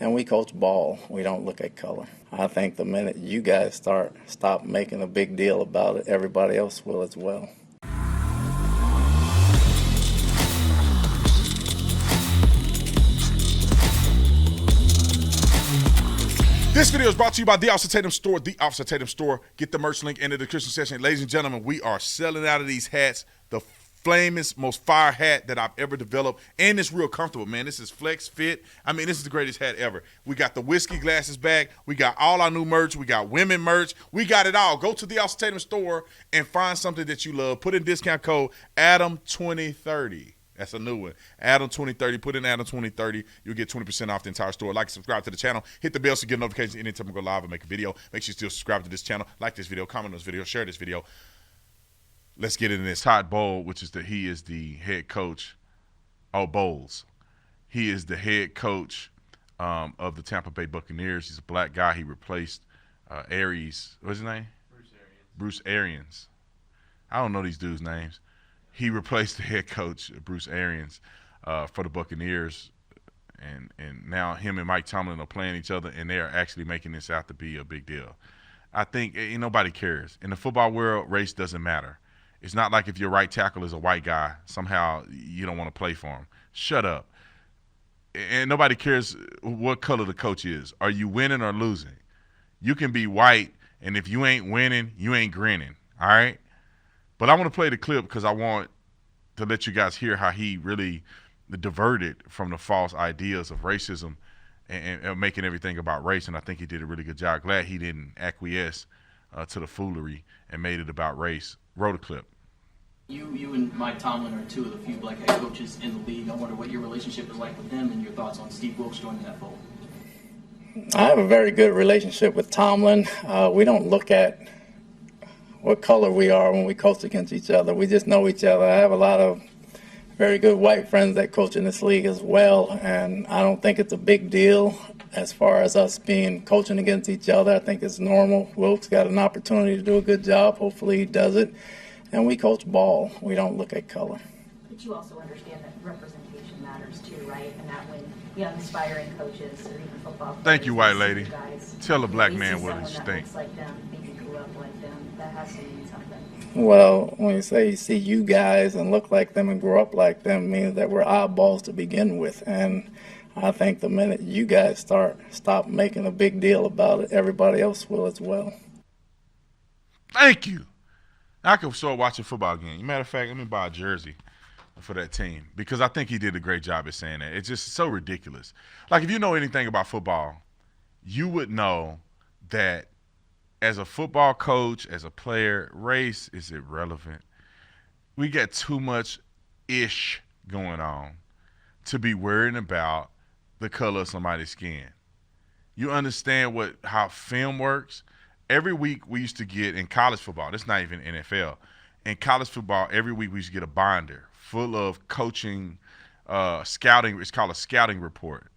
and we coach ball. We don't look at color. I think the minute you guys stop making a big deal about it, everybody else will as well. This video is brought to you by The Officer Tatum Store. The Officer Tatum Store. Get the merch link in the description section. Ladies and gentlemen, we are selling out of these hats. The flamest, most fire hat that I've ever developed. And it's real comfortable, man. This is flex fit. I mean, this is the greatest hat ever. We got the whiskey glasses back. We got all our new merch. We got women merch. We got it all. Go to The Officer Tatum Store and find something that you love. Put in discount code ADAM2030. That's a new one. Adam2030. Put in Adam2030. You'll get 20% off the entire store. Like and subscribe to the channel. Hit the bell so you get notifications anytime we go live and make a video. Make sure you still subscribe to this channel. Like this video. Comment on this video. Share this video. Let's get into this. Todd Bowles, he is the head coach. Oh, Bowles. He is the head coach of the Tampa Bay Buccaneers. He's a black guy. He replaced Aries. What's his name? Bruce Arians. I don't know these dudes' names. He replaced the head coach, Bruce Arians, for the Buccaneers, and now him and Mike Tomlin are playing each other, and they are actually making this out to be a big deal. I think nobody cares. In the football world, race doesn't matter. It's not like if your right tackle is a white guy, somehow you don't want to play for him. Shut up. And nobody cares what color the coach is. Are you winning or losing? You can be white, and if you ain't winning, you ain't grinning, all right? But I want to play the clip because I want to let you guys hear how he really diverted from the false ideas of racism and making everything about race. And I think he did a really good job. Glad he didn't acquiesce to the foolery and made it about race. Roll the clip. You and Mike Tomlin are two of the few black head coaches in the league. I wonder what your relationship is like with him and your thoughts on Steve Wilks joining that fold. I have a very good relationship with Tomlin. We don't look at what color we are when we coach against each other. We just know each other. I have a lot of very good white friends that coach in this league as well, and I don't think it's a big deal as far as us coaching against each other. I think it's normal. Wilks got an opportunity to do a good job. Hopefully he does it. And we coach ball. We don't look at color. But you also understand that representation matters too, right? And that when young aspiring coaches or even football players, thank you, white lady. Guys, tell a black man see what he someone that thinks. looks like them, maybe grew up like them, that has to mean something. Well, when you say you see you guys and look like them and grow up like them, means that we're oddballs to begin with. And I think the minute you guys stop making a big deal about it, everybody else will as well. Thank you. I could start watching football again. Matter of fact, let me buy a jersey for that team because I think he did a great job at saying that. It's just so ridiculous. Like, if you know anything about football, you would know that as a football coach, as a player, race is irrelevant. We got too much ish going on to be worrying about the color of somebody's skin. You understand how film works? Every week we used to get in college football, that's not even NFL. In college football, every week we used to get a binder full of coaching, scouting. It's called a scouting report.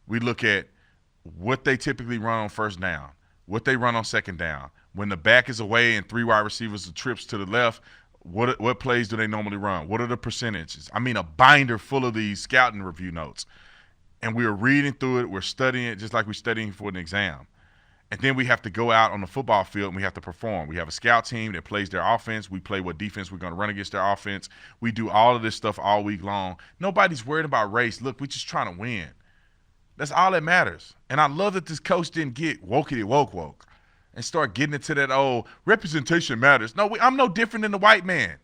We look at what they typically run on first down, what they run on second down. When the back is away and three wide receivers are trips to the left, what plays do they normally run? What are the percentages? I mean, a binder full of these scouting review notes. And we're reading through it. We're studying it just like we're studying for an exam. And then we have to go out on the football field and we have to perform. We have a scout team that plays their offense. We play what defense we're going to run against their offense. We do all of this stuff all week long. Nobody's worried about race. Look, we're just trying to win. That's all that matters. And I love that this coach didn't get wokey woke and start getting into that old representation matters. No, I'm no different than the white man.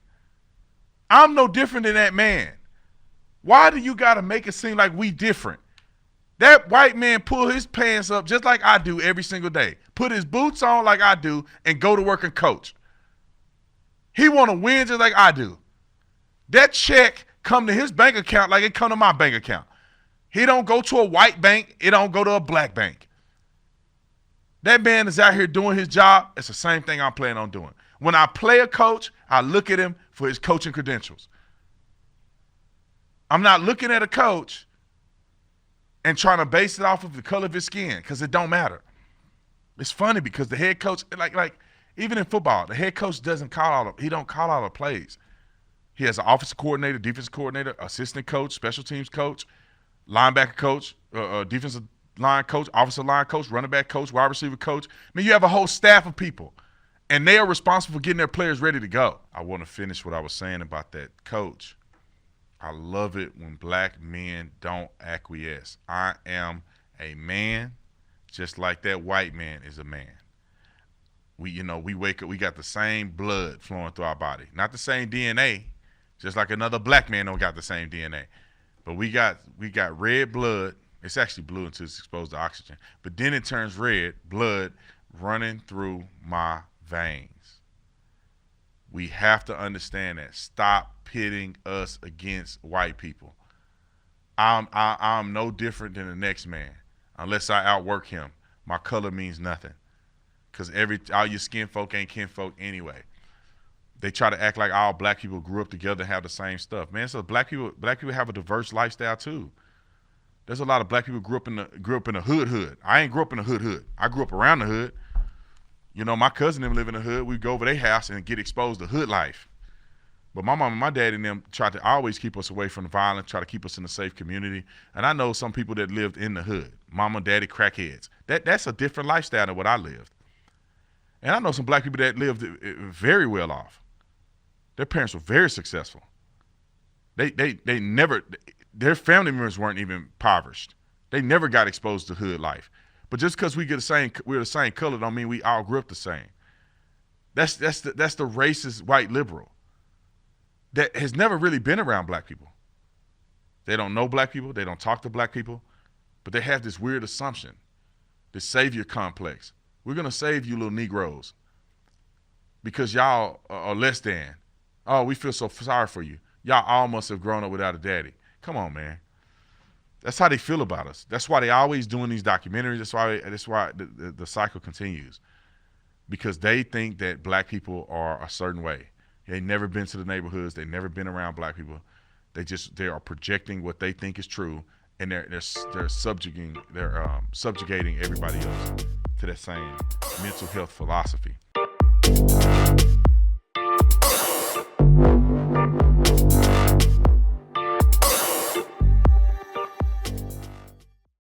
I'm no different than that man. Why do you got to make it seem like we different? That white man pull his pants up just like I do every single day. Put his boots on like I do and go to work and coach. He want to win just like I do. That check come to his bank account like it come to my bank account. He don't go to a white bank. It don't go to a black bank. That man is out here doing his job. It's the same thing I'm planning on doing. When I play a coach, I look at him for his coaching credentials. I'm not looking at a coach and trying to base it off of the color of his skin because it don't matter. It's funny because the head coach, like even in football, the head coach doesn't call he don't call out the plays. He has an offensive coordinator, defensive coordinator, assistant coach, special teams coach, linebacker coach, defensive line coach, offensive line coach, running back coach, wide receiver coach. I mean, you have a whole staff of people, and they are responsible for getting their players ready to go. I want to finish what I was saying about that coach. I love it when black men don't acquiesce. I am a man just like that white man is a man. We wake up, we got the same blood flowing through our body. Not the same DNA, just like another black man don't got the same DNA. But we got red blood. It's actually blue until it's exposed to oxygen. But then it turns red, blood running through my veins. We have to understand that. Stop pitting us against white people. I'm no different than the next man unless I outwork him. My color means nothing. Because all your skin folk ain't kin folk anyway. They try to act like all black people grew up together and have the same stuff. Man, so black people have a diverse lifestyle too. There's a lot of black people grew up in the hood. I ain't grew up in the hood. I grew up around the hood. My cousin and them live in the hood. We go over their house and get exposed to hood life. But my mom and my dad and them tried to always keep us away from the violence, try to keep us in a safe community. And I know some people that lived in the hood. Mama, daddy, crackheads. That's a different lifestyle than what I lived. And I know some black people that lived very well off. Their parents were very successful. They never, their family members weren't even impoverished. They never got exposed to hood life. But just because we're the same color don't mean we all grew up the same. That's the racist white liberal that has never really been around black people. They don't know black people. They don't talk to black people. But they have this weird assumption, this savior complex. We're going to save you little Negroes because y'all are less than. Oh, we feel so sorry for you. Y'all all must have grown up without a daddy. Come on, man. That's how they feel about us. That's why they always doing these documentaries. That's why the cycle continues, because they think that black people are a certain way. They've never been to the neighborhoods. They've never been around black people. They are projecting what they think is true, and they're subjugating everybody else to that same mental health philosophy.